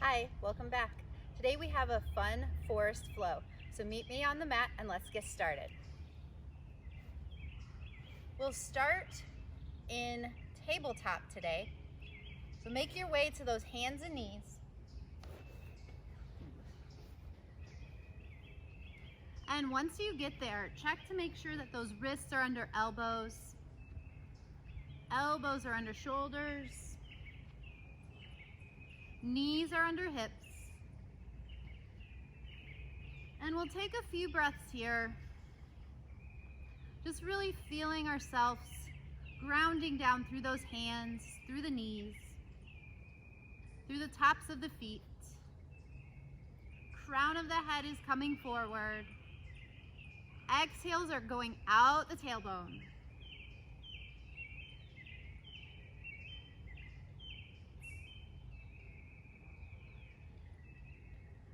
Hi, welcome back. Today we have a fun forest flow. So meet me on the mat and let's get started. We'll start in tabletop today. So make your way to those hands and knees. And once you get there, check to make sure that those wrists are under elbows. Elbows are under shoulders. Knees are under hips. And we'll take a few breaths here. Just really feeling ourselves grounding down through those hands, through the knees, through the tops of the feet. Crown of the head is coming forward. Exhales are going out the tailbone.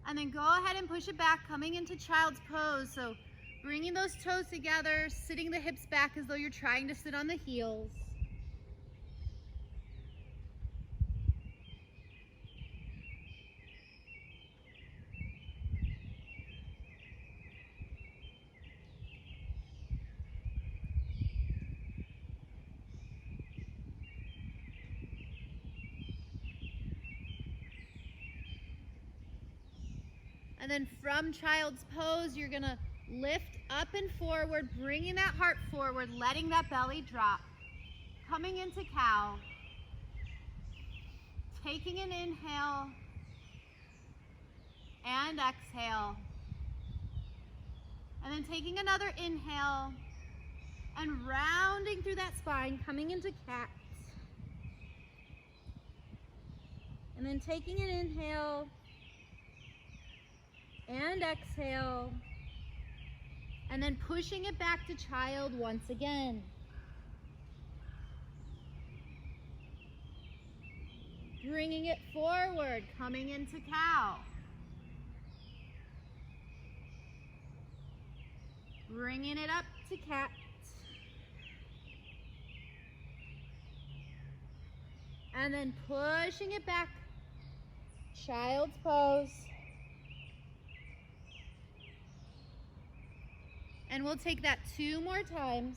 And then go ahead and push it back, coming into child's pose. So bringing those toes together, sitting the hips back as though you're trying to sit on the heels. And then from child's pose, you're gonna lift up and forward, bringing that heart forward, letting that belly drop. Coming into cow. Taking an inhale and exhale. And then taking another inhale and rounding through that spine, coming into cat. And then taking an inhale and exhale, and then pushing it back to child once again. Bringing it forward, coming into cow. Bringing it up to cat. And then pushing it back, child's pose. And we'll take that 2 more times.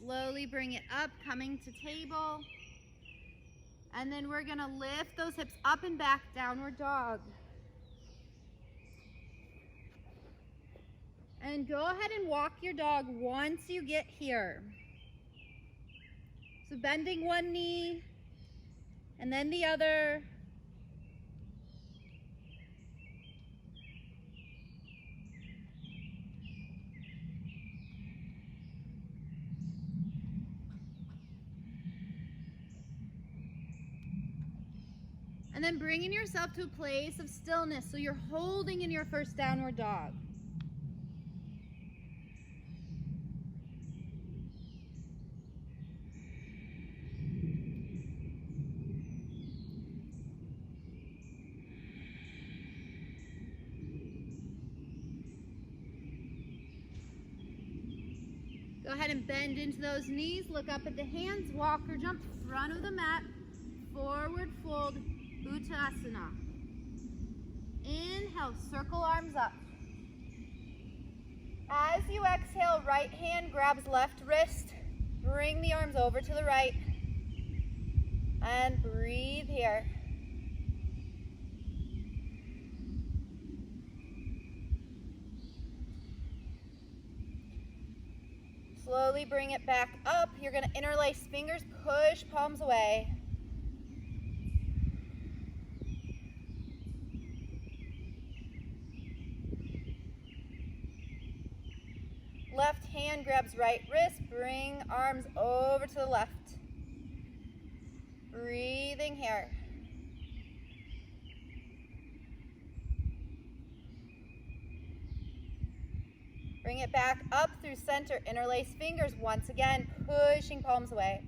Slowly bring it up, coming to table. And then we're gonna lift those hips up and back, downward dog. And go ahead and walk your dog once you get here. So bending one knee and then the other. And then bringing yourself to a place of stillness. So you're holding in your first downward dog. Go ahead and bend into those knees. Look up at the hands. Walk or jump front of the mat. Forward fold. Utkatasana. Inhale, circle arms up. As you exhale, right hand grabs left wrist. Bring the arms over to the right. And breathe here. slowly bring it back up. You're going to interlace fingers, push palms away. Left hand grabs right wrist, bring arms over to the left. Breathing here. Bring it back up through center, interlace fingers once again, pushing palms away.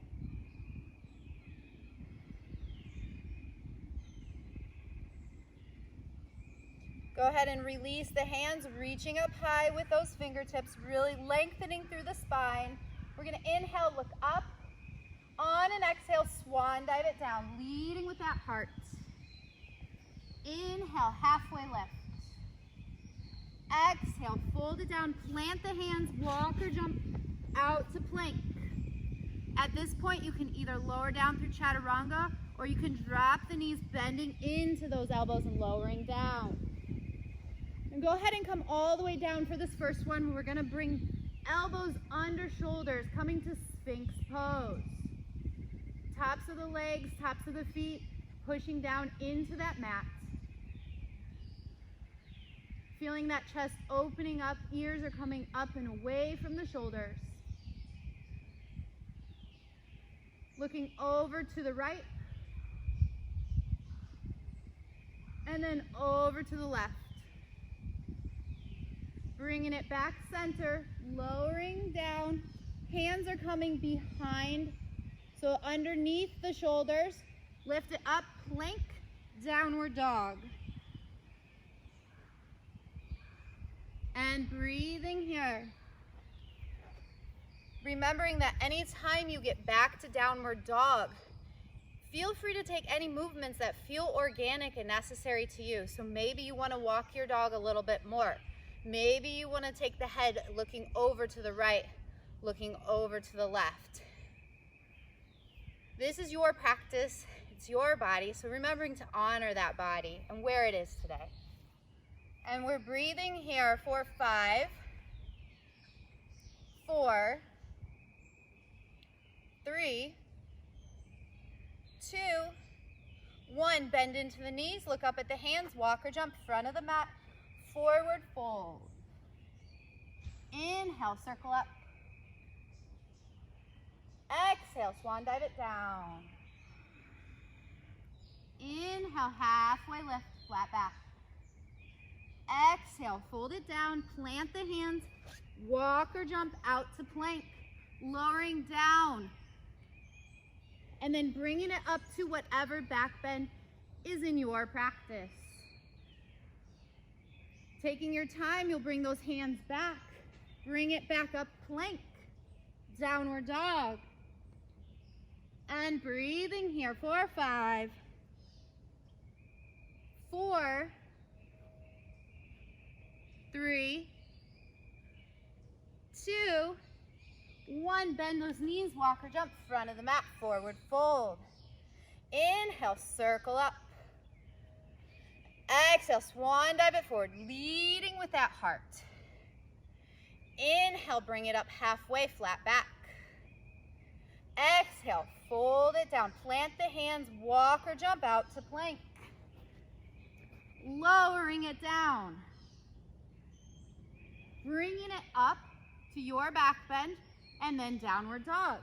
Go ahead and release the hands, reaching up high with those fingertips, really lengthening through the spine. We're going to inhale, look up. On an exhale, swan dive it down, leading with that heart. Inhale, halfway lift. Exhale, fold it down, plant the hands, walk or jump out to plank. At this point, you can either lower down through chaturanga, or you can drop the knees, bending into those elbows and lowering down. And go ahead and come all the way down for this first one. We're going to bring elbows under shoulders, coming to Sphinx pose. Tops of the legs, tops of the feet, pushing down into that mat. Feeling that chest opening up, ears are coming up and away from the shoulders. Looking over to the right. And then over to the left. Bringing it back center, lowering down. Hands are coming behind, so underneath the shoulders. Lift it up, plank, downward dog. And breathing here. Remembering that anytime you get back to downward dog, feel free to take any movements that feel organic and necessary to you. So maybe you want to walk your dog a little bit more. Maybe you want to take the head looking over to the right, looking over to the left. This is your practice. It's your body. So remembering to honor that body and where it is today. And we're breathing here for 5, 4, 3, 2, 1. Bend into the knees, look up at the hands, walk or jump, front of the mat, forward fold. Inhale, circle up. Exhale, swan dive it down. Inhale, halfway lift, flat back. Exhale, fold it down, plant the hands, walk or jump out to plank, lowering down. And then bringing it up to whatever back bend is in your practice. Taking your time, you'll bring those hands back. Bring it back up, plank, downward dog. And breathing here for 5, 4, 3, 2, 1. Bend those knees, walk or jump, front of the mat, forward fold. Inhale, circle up. Exhale, swan dive it forward, leading with that heart. Inhale, bring it up halfway, flat back. Exhale, fold it down, plant the hands, walk or jump out to plank. Lowering it down. Bringing it up to your back bend, and then downward dog.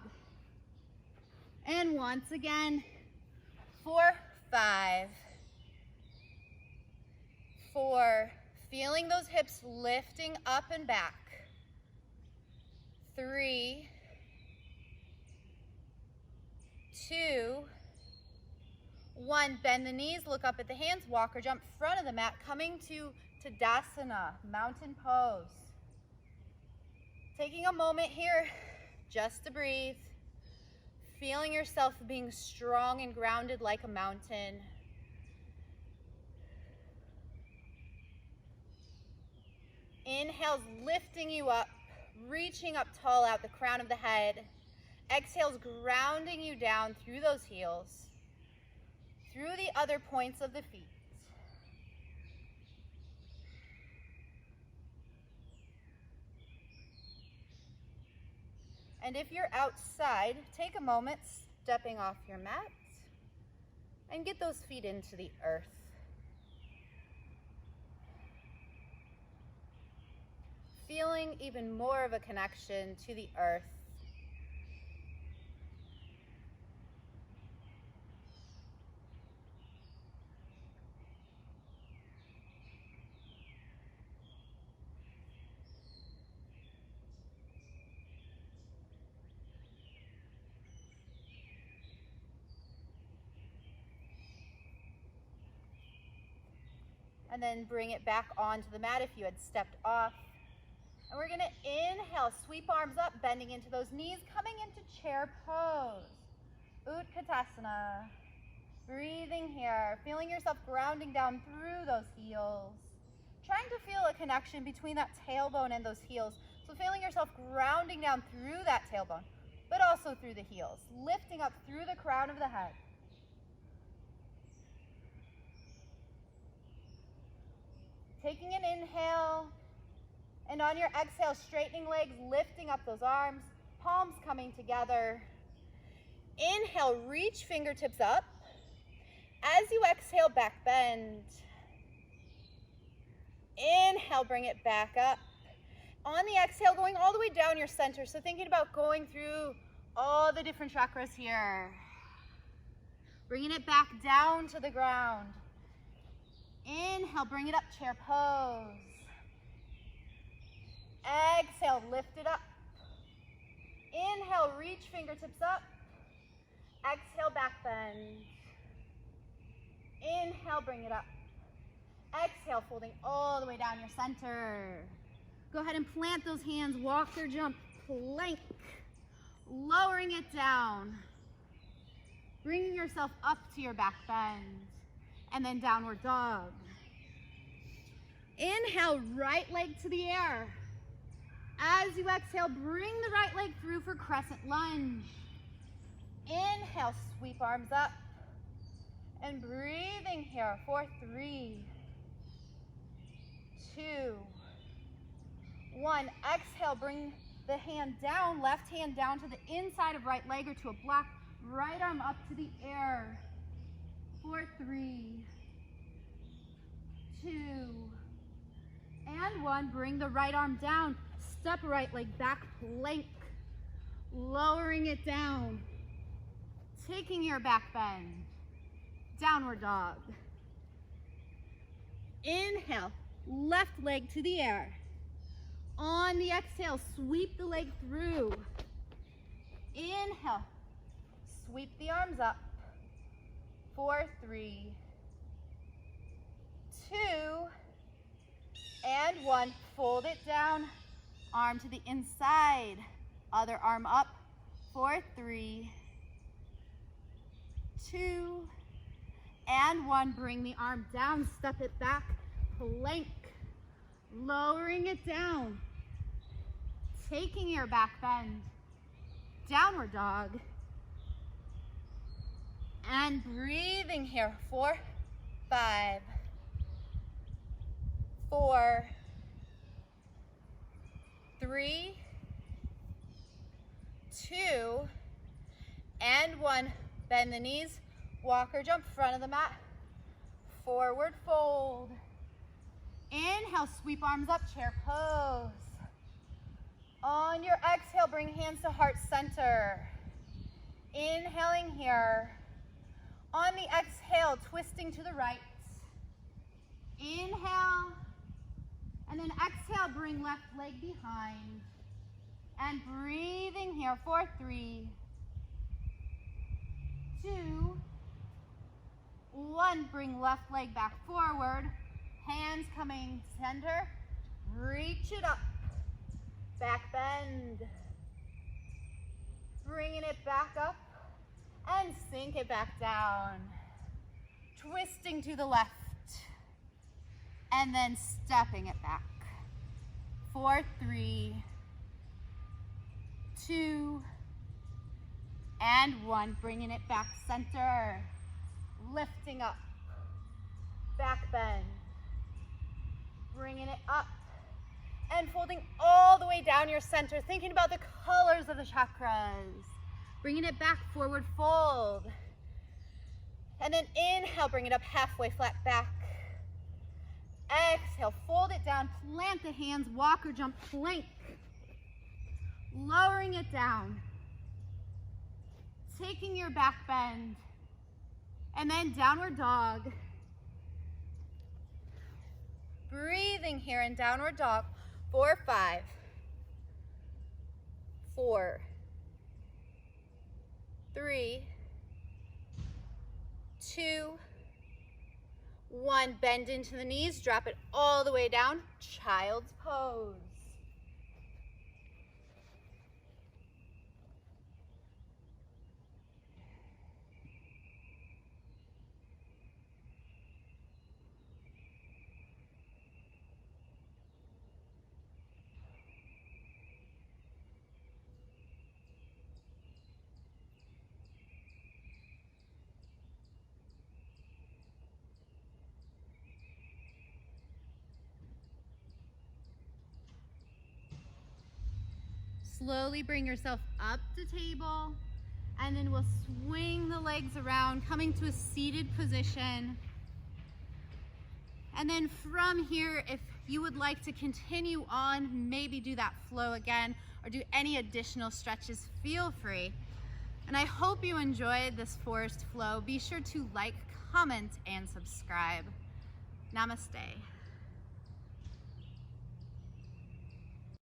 And once again, 4, 5, 4, feeling those hips lifting up and back. 3, 2, 1. Bend the knees, look up at the hands, walk or jump, front of the mat, coming to Utkatasana, mountain pose. Taking a moment here just to breathe, feeling yourself being strong and grounded like a mountain. Inhales lifting you up, reaching up tall out the crown of the head. Exhales grounding you down through those heels, through the other points of the feet. And if you're outside, take a moment stepping off your mat and get those feet into the earth. Feeling even more of a connection to the earth. And then bring it back onto the mat if you had stepped off. And we're gonna inhale, sweep arms up, bending into those knees, coming into chair pose. Utkatasana. Breathing here, feeling yourself grounding down through those heels. Trying to feel a connection between that tailbone and those heels. So feeling yourself grounding down through that tailbone, but also through the heels. Lifting up through the crown of the head. Taking an inhale, and on your exhale, straightening legs, lifting up those arms, palms coming together. Inhale, reach fingertips up. As you exhale, back bend. Inhale, bring it back up. On the exhale, going all the way down your center. So thinking about going through all the different chakras here. Bringing it back down to the ground. Inhale, bring it up, chair pose. Exhale, lift it up. Inhale, reach fingertips up. Exhale, back bend. Inhale, bring it up. Exhale, folding all the way down your center. Go ahead and plant those hands, walk or jump, plank. Lowering it down. Bringing yourself up to your back bend. And then downward dog. Inhale, right leg to the air. As you exhale, bring the right leg through for crescent lunge. Inhale, sweep arms up. And breathing here for 3, 2, 1. Exhale, bring the hand down, left hand down to the inside of right leg or to a block. Right arm up to the air. For 3, 2, and 1. Bring the right arm down. Step right leg back, plank. Lowering it down. Taking your back bend. Downward dog. Inhale, left leg to the air. On the exhale, sweep the leg through. Inhale, sweep the arms up. 4, 3, 2, and 1. Fold it down, arm to the inside, other arm up. 4, 3, 2, and 1. Bring the arm down, step it back, plank, lowering it down, taking your back bend, downward dog. And breathing here. 4, 5, 4, 3, 2, and 1. Bend the knees, walk or jump, front of the mat, forward fold. Inhale, sweep arms up, chair pose. On your exhale, bring hands to heart center. Inhaling here. On the exhale, twisting to the right. Inhale, and then exhale, bring left leg behind. And breathing here for 3, 2, 1. Bring left leg back forward. Hands coming center. Reach it up. Back bend. Bringing it back up. And sink it back down. Twisting to the left. And then stepping it back. 4, 3, 2, and 1. Bringing it back center. Lifting up. Back bend. Bringing it up. And folding all the way down your center, thinking about the colors of the chakras. Bringing it back, forward fold. And then inhale, bring it up halfway, flat back. Exhale, fold it down, plant the hands, walk or jump, plank. Lowering it down. Taking your back bend. And then downward dog. Breathing here in downward dog. 4, 5, 4, 3, 2, 1. Bend into the knees, drop it all the way down. Child's pose. Slowly bring yourself up to table, and then we'll swing the legs around, coming to a seated position. And then from here, if you would like to continue on, maybe do that flow again, or do any additional stretches, feel free. And I hope you enjoyed this forest flow. Be sure to like, comment, and subscribe. Namaste.